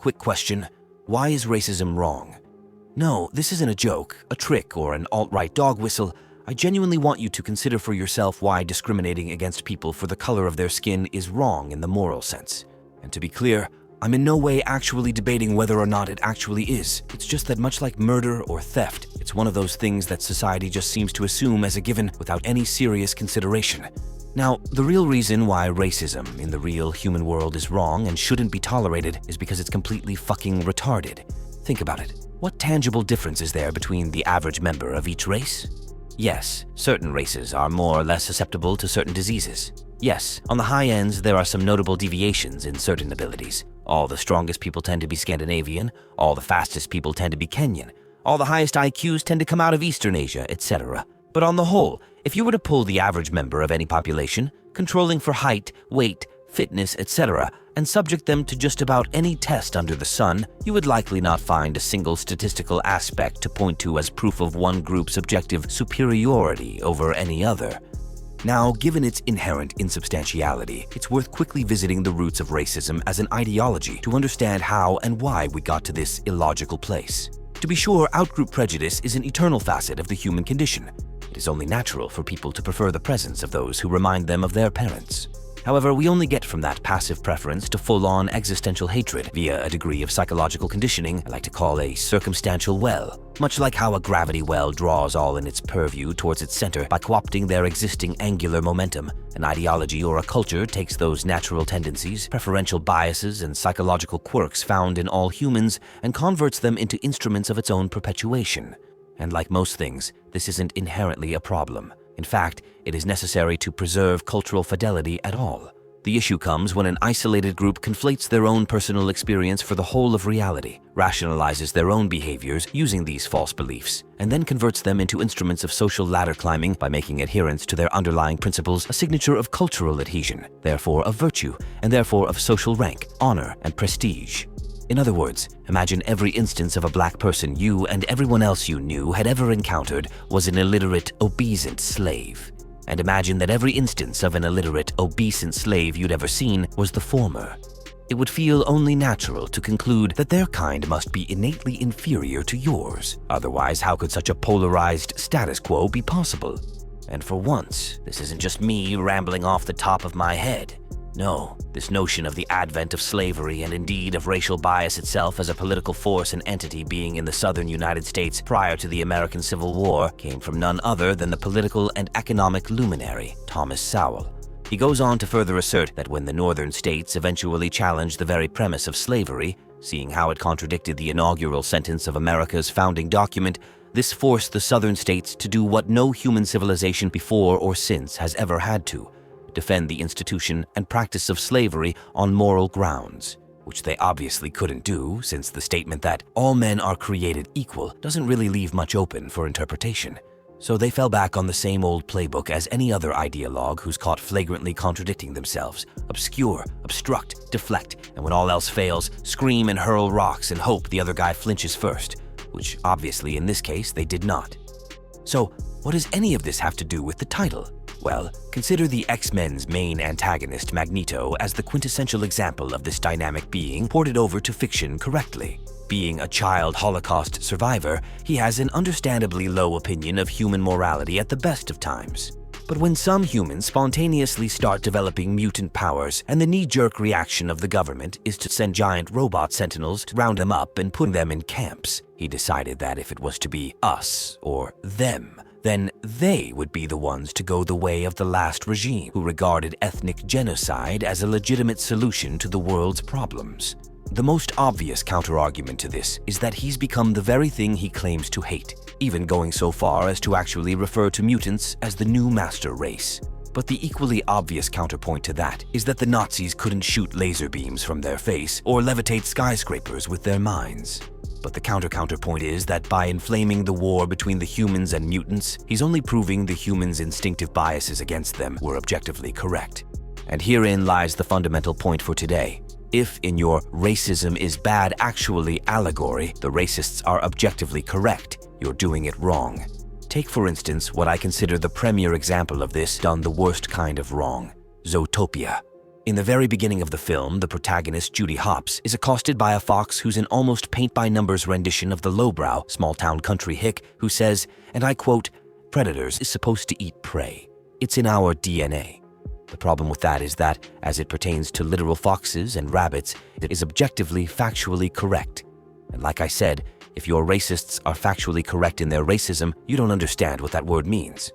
quick question: why is racism wrong? No, this isn't a joke, a trick, or an alt-right dog whistle. I genuinely want you to consider for yourself why discriminating against people for the color of their skin is wrong in the moral sense. And to be clear, I'm in no way actually debating whether or not it actually is. It's just that much like murder or theft, it's one of those things that society just seems to assume as a given without any serious consideration. Now, the real reason why racism in the real human world is wrong and shouldn't be tolerated is because it's completely fucking retarded. Think about it. What tangible difference is there between the average member of each race? Yes, certain races are more or less susceptible to certain diseases. Yes, on the high ends, there are some notable deviations in certain abilities. All the strongest people tend to be Scandinavian, all the fastest people tend to be Kenyan, all the highest IQs tend to come out of Eastern Asia, etc. But on the whole, if you were to pull the average member of any population, controlling for height, weight, fitness, etc., and subject them to just about any test under the sun, you would likely not find a single statistical aspect to point to as proof of one group's objective superiority over any other. Now, given its inherent insubstantiality, it's worth quickly visiting the roots of racism as an ideology to understand how and why we got to this illogical place. To be sure, outgroup prejudice is an eternal facet of the human condition. It is only natural for people to prefer the presence of those who remind them of their parents. However, we only get from that passive preference to full-on existential hatred via a degree of psychological conditioning I like to call a circumstantial well, much like how a gravity well draws all in its purview towards its center by co-opting their existing angular momentum. An ideology or a culture takes those natural tendencies, preferential biases, and psychological quirks found in all humans and converts them into instruments of its own perpetuation. And like most things, this isn't inherently a problem. In fact, it is necessary to preserve cultural fidelity at all. The issue comes when an isolated group conflates their own personal experience for the whole of reality, rationalizes their own behaviors using these false beliefs, and then converts them into instruments of social ladder climbing by making adherence to their underlying principles a signature of cultural adhesion, therefore of virtue, and therefore of social rank, honor, and prestige. In other words, imagine every instance of a black person you and everyone else you knew had ever encountered was an illiterate, obedient slave. And imagine that every instance of an illiterate, obedient slave you'd ever seen was the former. It would feel only natural to conclude that their kind must be innately inferior to yours. Otherwise, how could such a polarized status quo be possible? And for once, this isn't just me rambling off the top of my head. No, this notion of the advent of slavery and indeed of racial bias itself as a political force and entity being in the southern United States prior to the American Civil War came from none other than the political and economic luminary, Thomas Sowell. He goes on to further assert that when the northern states eventually challenged the very premise of slavery, seeing how it contradicted the inaugural sentence of America's founding document, this forced the southern states to do what no human civilization before or since has ever had to: defend the institution and practice of slavery on moral grounds, which they obviously couldn't do since the statement that all men are created equal doesn't really leave much open for interpretation. So they fell back on the same old playbook as any other ideologue who's caught flagrantly contradicting themselves: obscure, obstruct, deflect, and when all else fails, scream and hurl rocks and hope the other guy flinches first, which obviously in this case they did not. So what does any of this have to do with the title? Well, consider the X-Men's main antagonist, Magneto, as the quintessential example of this dynamic being ported over to fiction correctly. Being a child Holocaust survivor, he has an understandably low opinion of human morality at the best of times. But when some humans spontaneously start developing mutant powers and the knee-jerk reaction of the government is to send giant robot sentinels to round them up and put them in camps, he decided that if it was to be us or them, then they would be the ones to go the way of the last regime, who regarded ethnic genocide as a legitimate solution to the world's problems. The most obvious counterargument to this is that he's become the very thing he claims to hate, even going so far as to actually refer to mutants as the new master race. But the equally obvious counterpoint to that is that the Nazis couldn't shoot laser beams from their face or levitate skyscrapers with their minds. But the counterpoint is that by inflaming the war between the humans and mutants, he's only proving the humans' instinctive biases against them were objectively correct. And herein lies the fundamental point for today. If in your racism is bad actually allegory, the racists are objectively correct, you're doing it wrong. Take for instance what I consider the premier example of this done the worst kind of wrong: Zootopia. In the very beginning of the film, the protagonist, Judy Hopps, is accosted by a fox who's an almost paint-by-numbers rendition of the lowbrow, small-town country hick who says, and I quote, "Predators is supposed to eat prey. It's in our DNA." The problem with that is that, as it pertains to literal foxes and rabbits, it is objectively, factually correct. And like I said, if your racists are factually correct in their racism, you don't understand what that word means.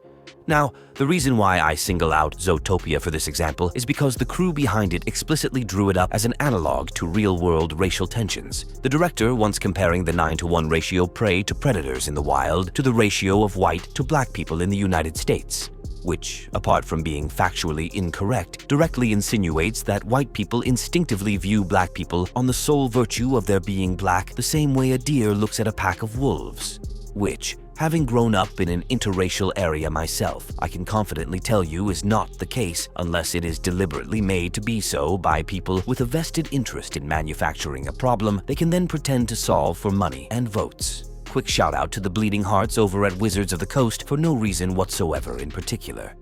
Now, the reason why I single out Zootopia for this example is because the crew behind it explicitly drew it up as an analog to real-world racial tensions. The director once comparing the 9-to-1 ratio prey to predators in the wild to the ratio of white to black people in the United States, which, apart from being factually incorrect, directly insinuates that white people instinctively view black people on the sole virtue of their being black the same way a deer looks at a pack of wolves, which, having grown up in an interracial area myself, I can confidently tell you is not the case unless it is deliberately made to be so by people with a vested interest in manufacturing a problem they can then pretend to solve for money and votes. Quick shout out to the bleeding hearts over at Wizards of the Coast for no reason whatsoever in particular.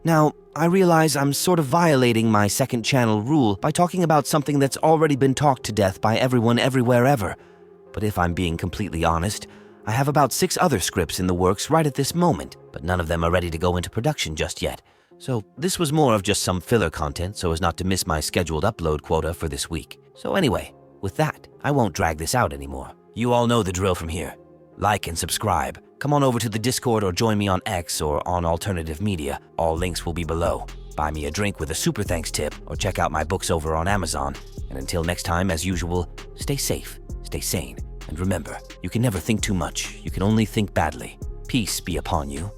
Now, I realize I'm sort of violating my second channel rule by talking about something that's already been talked to death by everyone everywhere ever. But if I'm being completely honest, I have about 6 other scripts in the works right at this moment, but none of them are ready to go into production just yet. So this was more of just some filler content so as not to miss my scheduled upload quota for this week. So anyway, with that, I won't drag this out anymore. You all know the drill from here. Like and subscribe. Come on over to the Discord or join me on X or on alternative media. All links will be below. Buy me a drink with a super thanks tip or check out my books over on Amazon. And until next time, as usual, stay safe, stay sane. And remember, you can never think too much. You can only think badly. Peace be upon you.